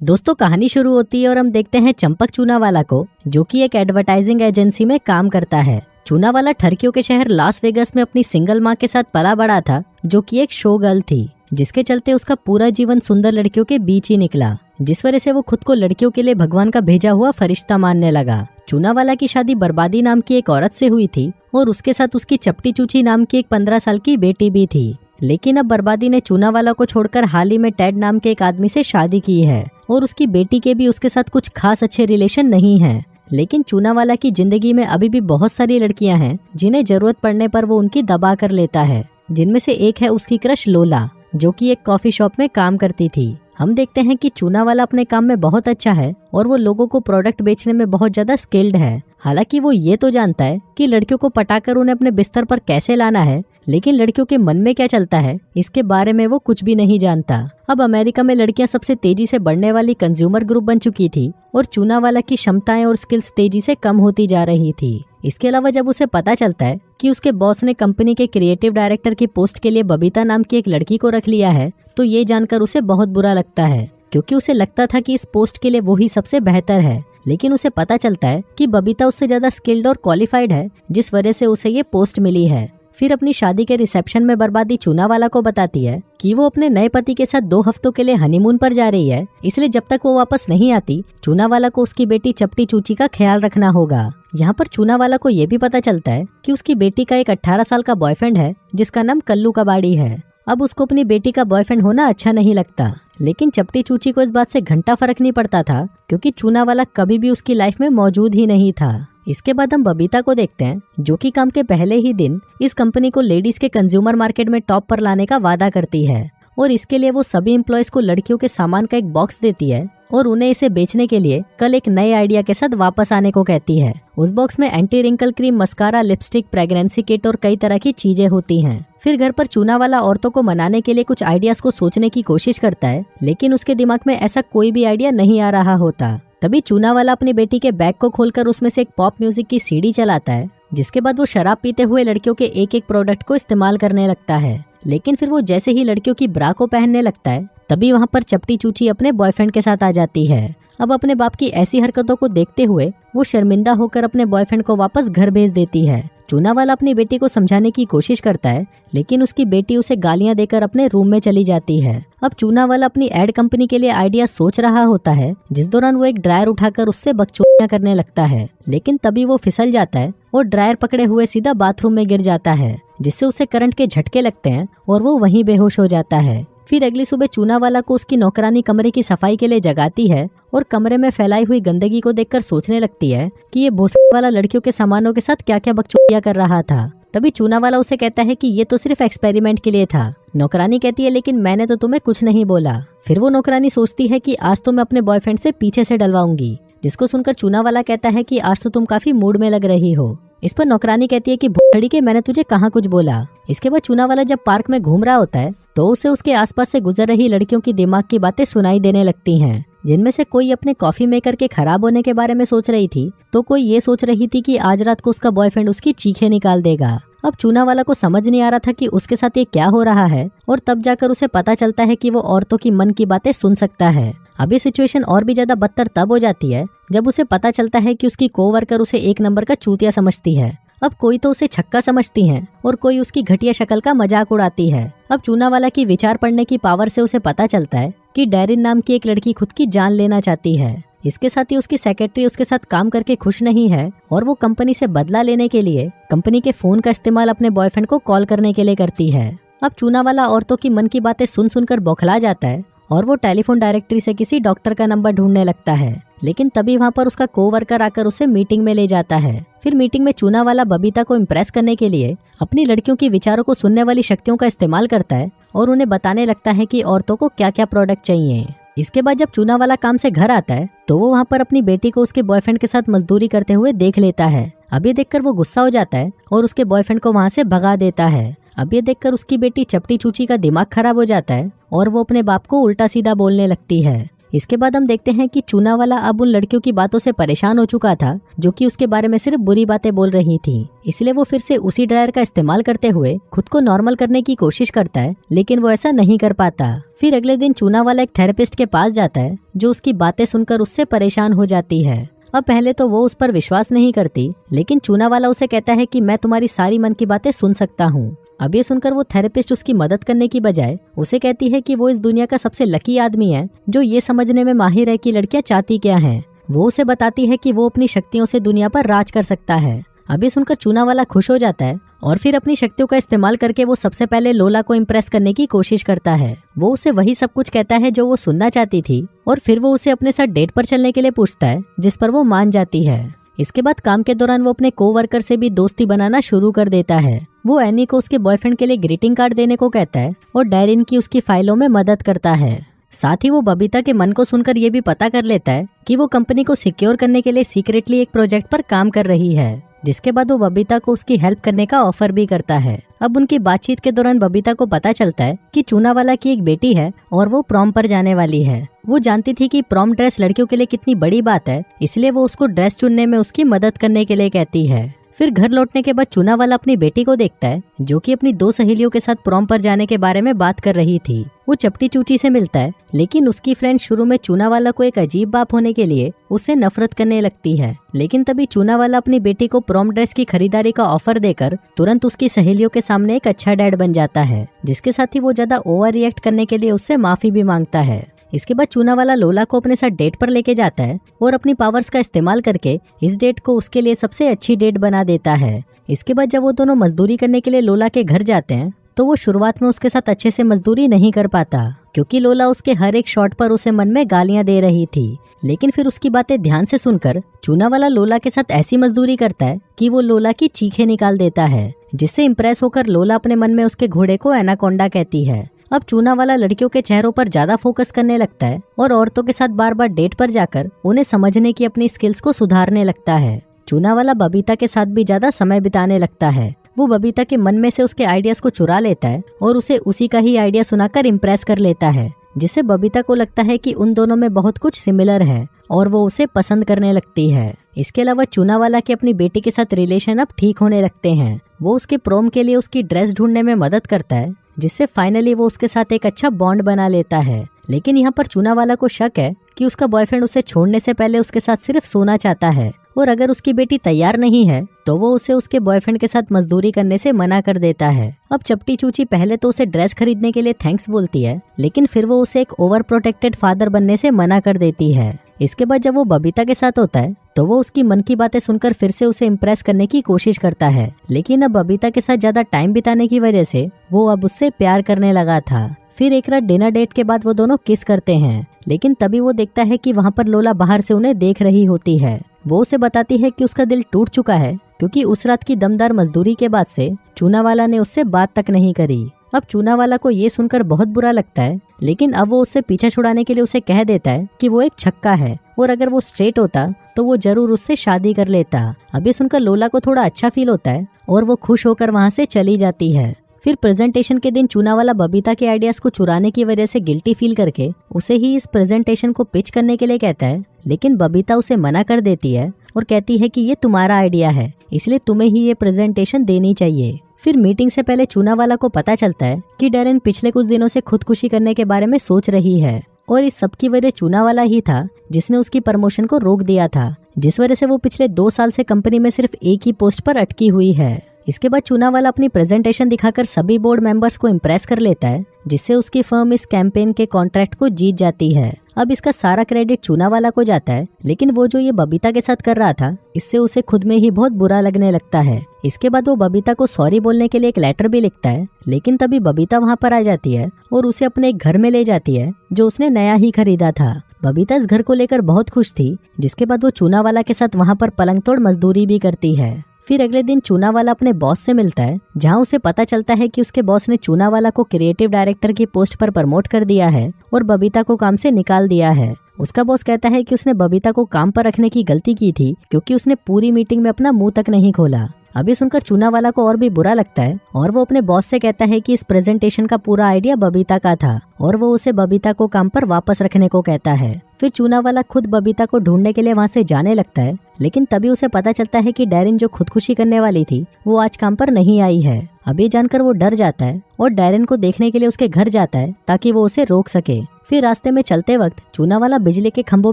दोस्तों कहानी शुरू होती है और हम देखते हैं चंपक चूनावाला को, जो कि एक एडवर्टाइजिंग एजेंसी में काम करता है। चूनावाला ठरकियों के शहर लास वेगस में अपनी सिंगल माँ के साथ पला बड़ा था, जो कि एक शो गर्ल थी, जिसके चलते उसका पूरा जीवन सुंदर लड़कियों के बीच ही निकला, जिस वजह से वो खुद को लड़कियों के लिए भगवान का भेजा हुआ फरिश्ता मानने लगा। चूनावाला की शादी बर्बादी नाम की एक औरत से हुई थी और उसके साथ उसकी चपटी चूची नाम की एक 15 साल की बेटी भी थी। लेकिन अब बर्बादी ने चूनावाला को छोड़कर हाल ही में टेड नाम के एक आदमी से शादी की है और उसकी बेटी के भी उसके साथ कुछ खास अच्छे रिलेशन नहीं हैं। लेकिन चूनावाला की जिंदगी में अभी भी बहुत सारी लड़कियां हैं जिन्हें जरूरत पड़ने पर वो उनकी दबा कर लेता है, जिनमें से एक है उसकी क्रश लोला, जो कि एक कॉफी शॉप में काम करती थी। हम देखते हैं कि चूनावाला अपने काम में बहुत अच्छा है और वो लोगों को प्रोडक्ट बेचने में बहुत ज्यादा स्किल्ड है। हालांकि वो ये तो जानता है कि लड़कियों को पटाकर उन्हें अपने बिस्तर पर कैसे लाना है, लेकिन लड़कियों के मन में क्या चलता है इसके बारे में वो कुछ भी नहीं जानता। अब अमेरिका में लड़कियां सबसे तेजी से बढ़ने वाली कंज्यूमर ग्रुप बन चुकी थी और चूनावाला की क्षमताएं और स्किल्स तेजी से कम होती जा रही थी। इसके अलावा जब उसे पता चलता है कि उसके बॉस ने कंपनी के क्रिएटिव डायरेक्टर की पोस्ट के लिए बबीता नाम की एक लड़की को रख लिया है, तो ये जानकर उसे बहुत बुरा लगता है, क्योंकि उसे लगता था कि इस पोस्ट के लिए वो ही सबसे बेहतर है। लेकिन उसे पता चलता है कि बबीता उससे ज्यादा स्किल्ड और क्वालिफाइड है, जिस वजह से उसे ये पोस्ट मिली है। फिर अपनी शादी के रिसेप्शन में बर्बादी चूनावाला को बताती है कि वो अपने नए पति के साथ 2 हफ्तों के लिए हनीमून पर जा रही है, इसलिए जब तक वो वापस नहीं आती चूनावाला को उसकी बेटी चपटी चूची का ख्याल रखना होगा। यहाँ पर चूनावाला को ये भी पता चलता है कि उसकी बेटी का एक 18 साल का बॉयफ्रेंड है जिसका नाम कल्लू कबाड़ी है। अब उसको अपनी बेटी का बॉयफ्रेंड होना अच्छा नहीं लगता, लेकिन चपटी चूची को इस बात से घंटा फर्क नहीं पड़ता था, क्योंकि चूनावाला कभी भी उसकी लाइफ में मौजूद ही नहीं था। इसके बाद हम बबीता को देखते हैं, जो कि काम के पहले ही दिन इस कंपनी को लेडीज के कंज्यूमर मार्केट में टॉप पर लाने का वादा करती है और इसके लिए वो सभी एम्प्लॉयज को लड़कियों के सामान का एक बॉक्स देती है और उन्हें इसे बेचने के लिए कल एक नए आइडिया के साथ वापस आने को कहती है। उस बॉक्स में anti wrinkle cream, mascara, lipstick, pregnancy kit और कई तरह की चीजें होती हैं। फिर घर पर चूनावाला औरतों को मनाने के लिए कुछ आइडियाज को सोचने की कोशिश करता है, लेकिन उसके दिमाग में ऐसा कोई भी आइडिया नहीं आ रहा होता। तभी चूनावाला अपनी बेटी के बैग को खोलकर उसमें से एक पॉप म्यूजिक की सीडी चलाता है, जिसके बाद वो शराब पीते हुए लड़कियों के एक एक प्रोडक्ट को इस्तेमाल करने लगता है। लेकिन फिर वो जैसे ही लड़कियों की ब्रा को पहनने लगता है, तभी वहाँ पर चपटी चूची अपने बॉयफ्रेंड के साथ आ जाती है। अब अपने बाप की ऐसी हरकतों को देखते हुए वो शर्मिंदा होकर अपने बॉयफ्रेंड को वापस घर भेज देती है। चूनावाला अपनी बेटी को समझाने की कोशिश करता है, लेकिन उसकी बेटी उसे गालियां देकर अपने रूम में चली जाती है। अब चूनावाला अपनी एड कंपनी के लिए आइडिया सोच रहा होता है, जिस दौरान वो एक ड्रायर उठाकर उससे बकचोदियां करने लगता है, लेकिन तभी वो फिसल जाता है और ड्रायर पकड़े हुए सीधा बाथरूम में गिर जाता है, जिससे उसे करंट के झटके लगते हैं और वो वहीं बेहोश हो जाता है। फिर अगली सुबह चूनावाला को उसकी नौकरानी कमरे की सफाई के लिए जगाती है और कमरे में फैलाई हुई गंदगी को देखकर सोचने लगती है कि ये भोसड़ी वाला लड़कियों के सामानों के साथ क्या क्या बकचोदियां कर रहा था। तभी चूनावाला उसे कहता है कि ये तो सिर्फ एक्सपेरिमेंट के लिए था। नौकरानी कहती है, लेकिन मैंने तो तुम्हें कुछ नहीं बोला। फिर वो नौकरानी सोचती है कि आज तो मैं अपने बॉयफ्रेंड से पीछे से डलवाऊंगी, जिसको सुनकर चूनावाला कहता है कि आज तो तुम काफी मूड में लग रही हो। इस पर नौकरानी कहती है कि भोसड़ी के, मैंने तुझे कहाँ कुछ बोला। इसके बाद चूनावाला जब पार्क में घूम रहा होता है तो उसे उसके आसपास से गुजर रही लड़कियों की दिमाग की बातें सुनाई देने लगती हैं, जिनमें से कोई अपने कॉफी मेकर के खराब होने के बारे में सोच रही थी, तो कोई ये सोच रही थी कि आज रात को उसका बॉयफ्रेंड उसकी चीखें निकाल देगा। अब चूनावाला को समझ नहीं आ रहा था कि उसके साथ ये क्या हो रहा है, और तब जाकर उसे पता चलता है कि वो औरतों की मन की बातें सुन सकता है। अब ये सिचुएशन और भी ज्यादा बदतर तब हो जाती है जब उसे पता चलता है कि उसकी कोवर्कर उसे एक नंबर का चूतिया समझती है। अब कोई तो उसे छक्का समझती है और कोई उसकी घटिया शक्ल का मजाक उड़ाती है। अब चूनावाला की विचार पढ़ने की पावर से उसे पता चलता है कि डैरिन नाम की एक लड़की खुद की जान लेना चाहती है। इसके साथ ही उसकी सेक्रेटरी उसके साथ काम करके खुश नहीं है और वो कंपनी से बदला लेने के लिए कंपनी के फोन का इस्तेमाल अपने बॉयफ्रेंड को कॉल करने के लिए करती है। अब चूनावाला औरतों की मन की बातें सुन सुनकर बौखला जाता है और वो टेलीफोन डायरेक्टरी से किसी डॉक्टर का नंबर ढूंढने लगता है, लेकिन तभी वहाँ पर उसका कोवर्कर आकर उसे मीटिंग में ले जाता है। फिर मीटिंग में चूनावाला बबीता को इम्प्रेस करने के लिए अपनी लड़कियों की विचारों को सुनने वाली शक्तियों का इस्तेमाल करता है और उन्हें बताने लगता है कि औरतों को क्या क्या प्रोडक्ट चाहिए। इसके बाद जब चूनावाला काम से घर आता है तो वो वहाँ पर अपनी बेटी को उसके बॉयफ्रेंड के साथ मजदूरी करते हुए देख लेता है। अब ये देखकर वो गुस्सा हो जाता है और उसके बॉयफ्रेंड को वहाँ से भगा देता है। अब ये देखकर उसकी बेटी चपटी चूची का दिमाग खराब हो जाता है और वो अपने बाप को उल्टा सीधा बोलने लगती है। इसके बाद हम देखते हैं कि चूना वाला अब उन लड़कियों की बातों से परेशान हो चुका था जो कि उसके बारे में सिर्फ बुरी बातें बोल रही थी। इसलिए वो फिर से उसी ड्रायर का इस्तेमाल करते हुए खुद को नॉर्मल करने की कोशिश करता है, लेकिन वो ऐसा नहीं कर पाता। फिर अगले दिन चूना वाला एक थेरेपिस्ट के पास जाता है जो उसकी बातें सुनकर उससे परेशान हो जाती है। अब पहले तो वो उस पर विश्वास नहीं करती, लेकिन चूना वाला उसे कहता है कि मैं तुम्हारी सारी मन की बातें सुन सकता हूँ। अब ये सुनकर वो थेरेपिस्ट उसकी मदद करने की बजाय उसे कहती है कि वो इस दुनिया का सबसे लकी आदमी है जो ये समझने में माहिर है कि लड़कियां चाहती क्या हैं। वो उसे बताती है कि वो अपनी शक्तियों से दुनिया पर राज कर सकता है। अब ये सुनकर चूना वाला खुश हो जाता है और फिर अपनी शक्तियों का इस्तेमाल करके वो सबसे पहले लोला को इम्प्रेस करने की कोशिश करता है। वो उसे वही सब कुछ कहता है जो वो सुनना चाहती थी और फिर वो उसे अपने साथ डेट पर चलने के लिए पूछता है, जिस पर वो मान जाती है। इसके बाद काम के दौरान वो अपने कोवर्कर से भी दोस्ती बनाना शुरू कर देता है। वो एनी को उसके बॉयफ्रेंड के लिए ग्रीटिंग कार्ड देने को कहता है और डैरिन की उसकी फाइलों में मदद करता है। साथ ही वो बबीता के मन को सुनकर ये भी पता कर लेता है कि वो कंपनी को सिक्योर करने के लिए सीक्रेटली एक प्रोजेक्ट पर काम कर रही है, जिसके बाद वो बबीता को उसकी हेल्प करने का ऑफर भी करता है। अब उनकी बातचीत के दौरान बबीता को पता चलता है कि चूनावाला की एक बेटी है और वो प्रॉम पर जाने वाली है। वो जानती थी कि प्रॉम ड्रेस लड़कियों के लिए कितनी बड़ी बात है, इसलिए वो उसको ड्रेस चुनने में उसकी मदद करने के लिए कहती है। फिर घर लौटने के बाद चूनावाला अपनी बेटी को देखता है जो कि अपनी 2 सहेलियों के साथ प्रॉम पर जाने के बारे में बात कर रही थी। वो चपटी चूची से मिलता है, लेकिन उसकी फ्रेंड शुरू में चूनावाला को एक अजीब बाप होने के लिए उससे नफरत करने लगती है। लेकिन तभी चूनावाला अपनी बेटी को प्रॉम ड्रेस की खरीदारी का ऑफर देकर तुरंत उसकी सहेलियों के सामने एक अच्छा डैड बन जाता है, जिसके साथ ही वो ज्यादा ओवर रिएक्ट करने के लिए उससे माफी भी मांगता है। इसके बाद चूनावाला लोला को अपने साथ डेट पर लेके जाता है और अपनी पावर्स का इस्तेमाल करके इस डेट को उसके लिए सबसे अच्छी डेट बना देता है। इसके बाद जब वो दोनों मजदूरी करने के लिए लोला के घर जाते हैं तो वो शुरुआत में उसके साथ अच्छे से मजदूरी नहीं कर पाता, क्योंकि लोला उसके हर एक शॉट पर उसे मन में गालियां दे रही थी। लेकिन फिर उसकी बातें ध्यान से सुनकर चूनावाला लोला के साथ ऐसी मजदूरी करता है कि वो लोला की चीखें निकाल देता है, जिससे इम्प्रेस होकर लोला अपने मन में उसके घोड़े को एनाकोंडा कहती है। अब चूनावाला लड़कियों के चेहरों पर ज्यादा फोकस करने लगता है और औरतों के साथ बार बार डेट पर जाकर उन्हें समझने की अपनी स्किल्स को सुधारने लगता है। चूनावाला बबीता के साथ भी ज्यादा समय बिताने लगता है। वो बबीता के मन में से उसके आइडियाज को चुरा लेता है और उसे उसी का ही आइडिया सुनाकर इम्प्रेस कर लेता है, जिससे बबीता को लगता है कि उन दोनों में बहुत कुछ सिमिलर है और वो उसे पसंद करने लगती है। इसके अलावा चूनावाला के अपनी बेटी के साथ रिलेशन अब ठीक होने लगते हैं। वो उसके प्रोम के लिए उसकी ड्रेस ढूंढने में मदद करता है, जिससे फाइनली वो उसके साथ एक अच्छा बॉन्ड बना लेता है। लेकिन यहाँ पर चूनावाला को शक है कि उसका बॉयफ्रेंड उसे छोड़ने से पहले उसके साथ सिर्फ सोना चाहता है और अगर उसकी बेटी तैयार नहीं है तो वो उसे उसके बॉयफ्रेंड के साथ मजदूरी करने से मना कर देता है। अब चपटी चूची पहले तो उसे ड्रेस खरीदने के लिए थैंक्स बोलती है, लेकिन फिर वो उसे एक ओवर प्रोटेक्टेड फादर बनने से मना कर देती है। इसके बाद जब वो बबीता के साथ होता है तो वो उसकी मन की बातें सुनकर फिर से उसे इम्प्रेस करने की कोशिश करता है, लेकिन अब बबीता के साथ ज्यादा टाइम बिताने की वजह से वो अब उससे प्यार करने लगा था। फिर एक रात डिनर डेट के बाद वो दोनों किस करते हैं, लेकिन तभी वो देखता है कि वहाँ पर लोला बाहर से उन्हें देख रही होती है। वो उसे बताती है कि उसका दिल टूट चुका है, क्योंकि उस रात की दमदार मजदूरी के बाद से चूनावाला ने उससे बात तक नहीं करी। अब चूनावाला को ये सुनकर बहुत बुरा लगता है, लेकिन अब वो उससे पीछा छुड़ाने के लिए उसे कह देता है कि वो एक छक्का है और अगर वो स्ट्रेट होता तो वो जरूर उससे शादी कर लेता। अब ये सुनकर लोला को थोड़ा अच्छा फील होता है और वो खुश होकर वहाँ से चली जाती है। फिर प्रेजेंटेशन के दिन चूनावाला बबीता के आइडियाज को चुराने की वजह से गिल्टी फील करके उसे ही इस प्रेजेंटेशन को पिच करने के लिए कहता है, लेकिन बबीता उसे मना कर देती है और कहती है कि ये तुम्हारा आइडिया है, इसलिए तुम्हें ही ये प्रेजेंटेशन देनी चाहिए। फिर मीटिंग से पहले चूनावाला को पता चलता है कि डैरेन पिछले कुछ दिनों से खुदकुशी करने के बारे में सोच रही है और इस सब की वजह चूनावाला ही था जिसने उसकी प्रमोशन को रोक दिया था, जिस वजह से वो पिछले 2 साल से कंपनी में सिर्फ एक ही पोस्ट पर अटकी हुई है। इसके बाद चूनावाला अपनी प्रेजेंटेशन दिखाकर सभी बोर्ड मेंबर्स को इम्प्रेस कर लेता है, जिससे उसकी फर्म इस कैंपेन के कॉन्ट्रैक्ट को जीत जाती है। अब इसका सारा क्रेडिट चूनावाला को जाता है, लेकिन वो जो ये बबीता के साथ कर रहा था इससे उसे खुद में ही बहुत बुरा लगने लगता है। इसके बाद वो बबीता को सॉरी बोलने के लिए एक लेटर भी लिखता है, लेकिन तभी बबीता वहाँ पर आ जाती है और उसे अपने एक घर में ले जाती है जो उसने नया ही खरीदा था। बबीता इस घर को लेकर बहुत खुश थी, जिसके बाद वो चूनावाला के साथ वहाँ पर पलंग तोड़ मजदूरी भी करती है। फिर अगले दिन चूनावाला अपने बॉस से मिलता है, जहां उसे पता चलता है कि उसके बॉस ने चूनावाला को क्रिएटिव डायरेक्टर की पोस्ट पर प्रमोट कर दिया है और बबीता को काम से निकाल दिया है। उसका बॉस कहता है कि उसने बबीता को काम पर रखने की गलती की थी, क्योंकि उसने पूरी मीटिंग में अपना मुंह तक नहीं खोला। अभी सुनकर चूना वाला को और भी बुरा लगता है और वो अपने बॉस से कहता है कि इस प्रेजेंटेशन का पूरा आइडिया बबीता का था और वो उसे बबीता को काम पर वापस रखने को कहता है। फिर चूना वाला खुद बबीता को ढूंढने के लिए वहाँ से जाने लगता है, लेकिन तभी उसे पता चलता है कि डैरेन जो खुदकुशी करने वाली थी वो आज काम पर नहीं आई है। अभी जानकर वो डर जाता है और डैरेन को देखने के लिए उसके घर जाता है ताकि वो उसे रोक सके। फिर रास्ते में चलते वक्त चूना वाला बिजली के खंभों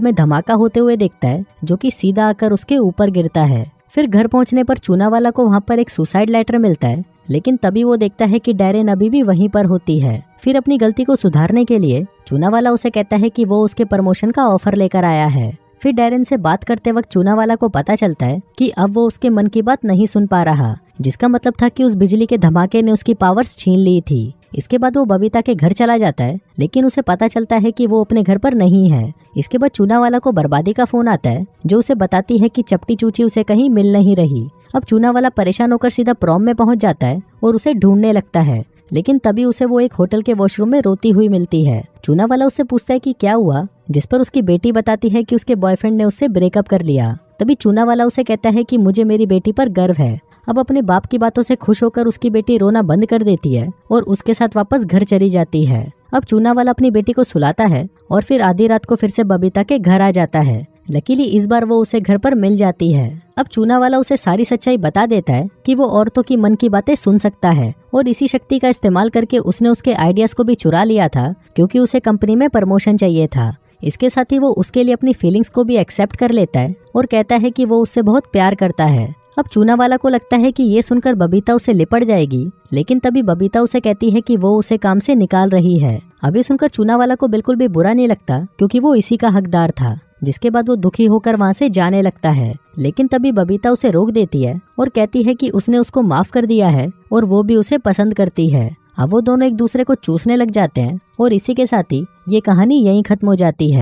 में धमाका होते हुए देखता है जो कि सीधा आकर उसके ऊपर गिरता है। फिर घर पहुंचने पर चूना वाला को वहाँ पर एक सुसाइड लेटर मिलता है, लेकिन तभी वो देखता है कि डैरेन अभी भी वहीं पर होती है। फिर अपनी गलती को सुधारने के लिए चूना वाला उसे कहता है कि वो उसके प्रमोशन का ऑफर लेकर आया है। फिर डैरेन से बात करते वक्त चूना वाला को पता चलता है कि अब वो उसके मन की बात नहीं सुन पा रहा, जिसका मतलब था कि उस बिजली के धमाके ने उसकी पावर्स छीन ली थी। इसके बाद वो बबीता के घर चला जाता है, लेकिन उसे पता चलता है कि वो अपने घर पर नहीं है। इसके बाद चूना वाला को बर्बादी का फोन आता है जो उसे बताती है कि चपटी चूची उसे कहीं मिल नहीं रही। अब चूना वाला परेशान होकर सीधा प्रॉम में पहुंच जाता है और उसे ढूंढने लगता है, लेकिन तभी उसे वो एक होटल के वॉशरूम में रोती हुई मिलती है। चूना वाला उससे पूछता है कि क्या हुआ, जिस पर उसकी बेटी बताती है कि उसके बॉयफ्रेंड ने उससे ब्रेकअप कर लिया। तभी चूना वाला उसे कहता है कि मुझे मेरी बेटी पर गर्व है। अब अपने बाप की बातों से खुश होकर उसकी बेटी रोना बंद कर देती है और उसके साथ वापस घर चली जाती है। अब चूना वाला अपनी बेटी को सुलाता है और फिर आधी रात को फिर से बबीता के घर आ जाता है। लकीली इस बार वो उसे घर पर मिल जाती है। अब चूना वाला उसे सारी सच्चाई बता देता है कि वो औरतों की मन की बातें सुन सकता है और इसी शक्ति का इस्तेमाल करके उसने उसके आइडियाज को भी चुरा लिया था, क्योंकि उसे कंपनी में प्रमोशन चाहिए था। इसके साथ ही वो उसके लिए अपनी फीलिंग्स को भी एक्सेप्ट कर लेता है और कहता है कि वो उससे बहुत प्यार करता है। अब चूना वाला को लगता है कि ये सुनकर बबीता उसे लिपट जाएगी, लेकिन तभी बबीता उसे कहती है कि वो उसे काम से निकाल रही है। अभी सुनकर चूना वाला को बिल्कुल भी बुरा नहीं लगता, क्योंकि वो इसी का हकदार था। जिसके बाद वो दुखी होकर वहाँ से जाने लगता है, लेकिन तभी बबीता उसे रोक देती है और कहती है कि उसने उसको माफ कर दिया है और वो भी उसे पसंद करती है। अब वो दोनों एक दूसरे को चूसने लग जाते हैं और इसी के साथ ही ये कहानी यहीं खत्म हो जाती है।